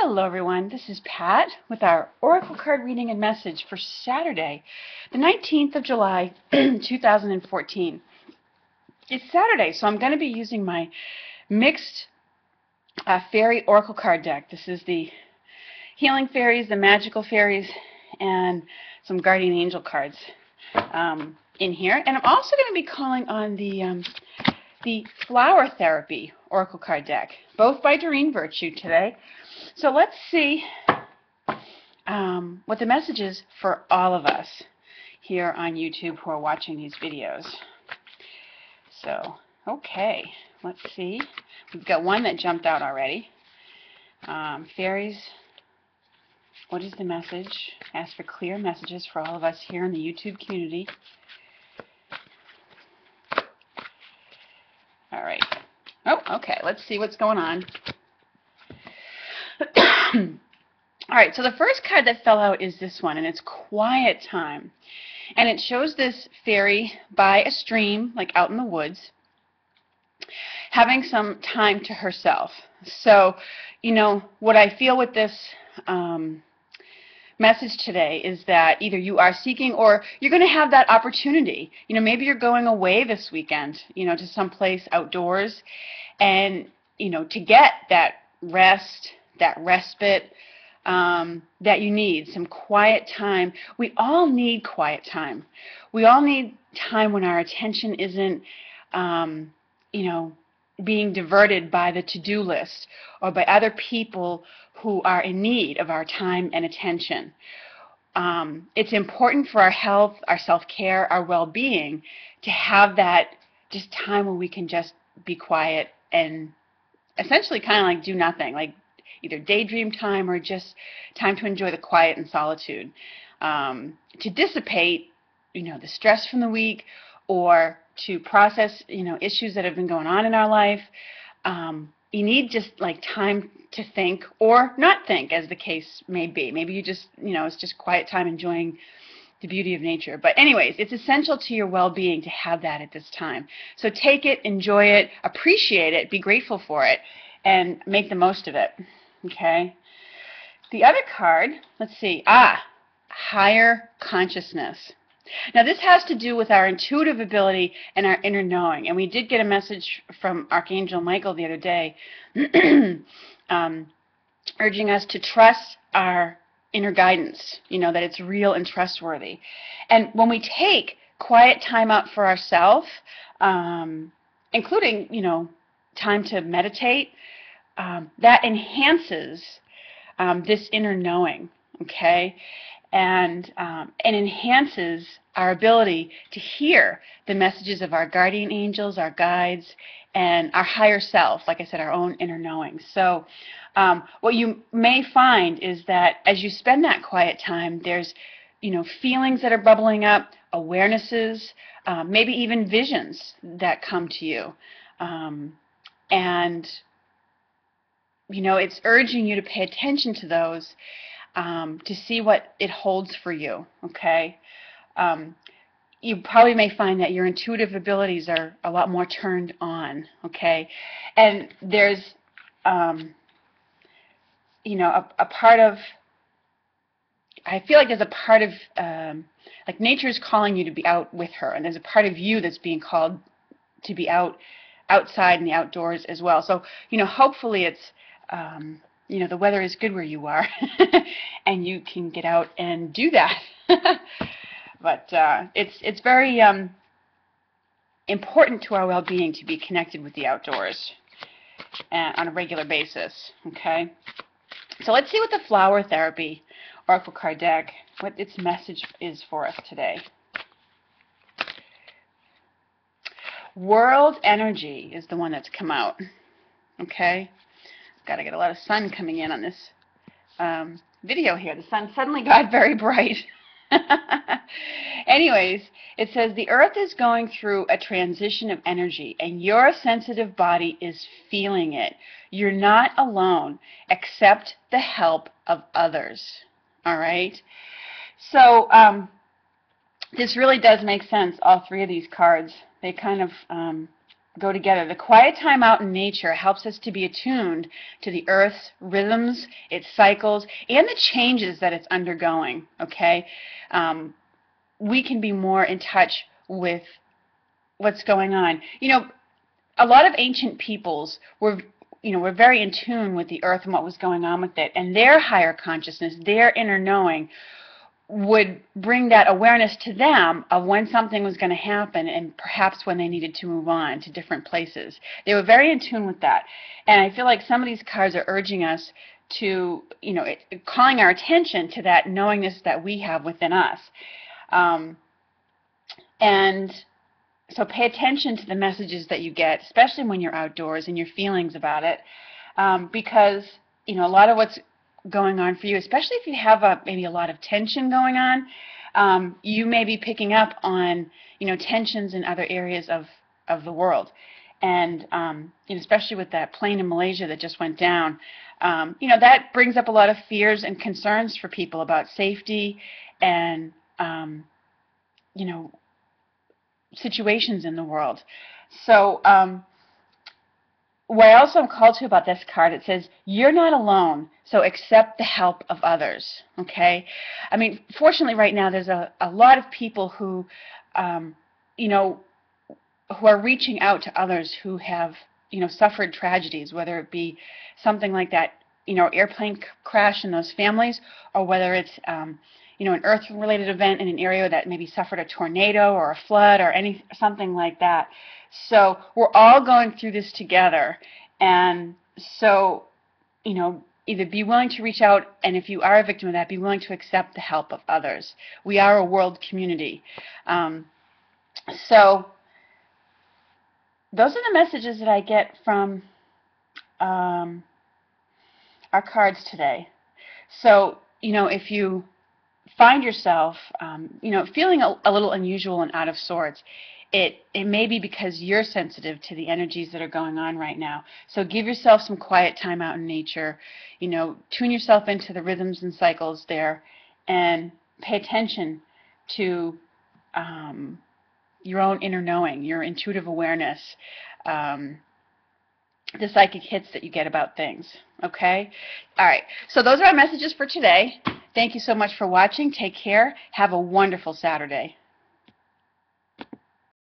Hello everyone, this is Pat with our Oracle card reading and message for Saturday, the 19th of July, 2014. It's Saturday, so I'm going to be using my mixed fairy Oracle card deck. This is the healing fairies, the magical fairies, and some guardian angel cards in here. And I'm also going to be calling on the flower therapy Oracle card deck, both by Doreen Virtue today. So let's see what the message is for all of us here on YouTube who are watching these videos. So, okay, let's see. We've got one that jumped out already. Fairies, what is the message? Ask for clear messages for all of us here in the YouTube community. All right. Oh, okay, let's see what's going on. All right, so the first card that fell out is this one, and it's Quiet Time. And it shows this fairy by a stream, like out in the woods, having some time to herself. So, you know, what I feel with this message today is that either you are seeking or you're going to have that opportunity. You know, maybe you're going away this weekend, you know, to someplace outdoors, and, you know, to get that rest, that respite, that you need, some quiet time. We all need quiet time. We all need time when our attention isn't, you know, being diverted by the to-do list or by other people who are in need of our time and attention. It's important for our health, our self-care, our well-being to have that just time where we can just be quiet and essentially kind of like do nothing, like either daydream time or just time to enjoy the quiet and solitude, to dissipate, you know, the stress from the week, or to process, you know, issues that have been going on in our life. You need just like time to think or not think, as the case may be. Maybe you just, you know, it's just quiet time enjoying the beauty of nature. But anyways, it's essential to your well-being to have that at this time. So take it, enjoy it, appreciate it, be grateful for it, and make the most of it. Okay. The other card, let's see, higher consciousness. Now this has to do with our intuitive ability and our inner knowing. And we did get a message from Archangel Michael the other day urging us to trust our inner guidance, you know, that it's real and trustworthy. And when we take quiet time out for ourselves, including, you know, time to meditate, that enhances this inner knowing, okay, and enhances our ability to hear the messages of our guardian angels, our guides, and our higher self, like I said, our own inner knowing. So what you may find is that as you spend that quiet time, there's, you know, feelings that are bubbling up, awarenesses, maybe even visions that come to you, and you know, it's urging you to pay attention to those, to see what it holds for you, okay? You probably may find that your intuitive abilities are a lot more turned on, okay? And there's, you know, a part of, I feel like there's a part of, like nature is calling you to be out with her, and there's a part of you that's being called to be outside in the outdoors as well. So, you know, hopefully it's, you know, the weather is good where you are and you can get out and do that. But it's very important to our well-being to be connected with the outdoors on a regular basis, okay? So let's see what the flower therapy Oracle card deck, what its message is for us today. World energy is the one that's come out, okay? Got to get a lot of sun coming in on this video here. The sun suddenly got very bright. Anyways, it says the earth is going through a transition of energy and your sensitive body is feeling it. You're not alone. Accept the help of others. All right? So this really does make sense, all three of these cards. They kind of go together. The quiet time out in nature helps us to be attuned to the Earth's rhythms, its cycles, and the changes that it's undergoing, okay? We can be more in touch with what's going on. You know, a lot of ancient peoples were very in tune with the Earth and what was going on with it, and their higher consciousness, their inner knowing, would bring that awareness to them of when something was going to happen and perhaps when they needed to move on to different places. They were very in tune with that. And I feel like some of these cards are urging us to, calling our attention to that knowingness that we have within us. And so pay attention to the messages that you get, especially when you're outdoors, and your feelings about it, because a lot of what's going on for you, especially if you have maybe a lot of tension going on, you may be picking up on tensions in other areas of the world, and especially with that plane in Malaysia that just went down, that brings up a lot of fears and concerns for people about safety and situations in the world. So what I also am called to about this card, it says, you're not alone, so accept the help of others, okay? I mean, fortunately right now there's a lot of people who, who are reaching out to others who have, suffered tragedies, whether it be something like that, airplane crash in those families, or whether it's, an earth-related event in an area that maybe suffered a tornado or a flood or something like that. So we're all going through this together, and so, either be willing to reach out, and if you are a victim of that, be willing to accept the help of others. We are a world community. So those are the messages that I get from our cards today. So, if you find yourself, feeling a little unusual and out of sorts, it may be because you're sensitive to the energies that are going on right now. So give yourself some quiet time out in nature, tune yourself into the rhythms and cycles there, and pay attention to your own inner knowing, your intuitive awareness, the psychic hits that you get about things, okay? All right, so those are our messages for today. Thank you so much for watching. Take care. Have a wonderful Saturday.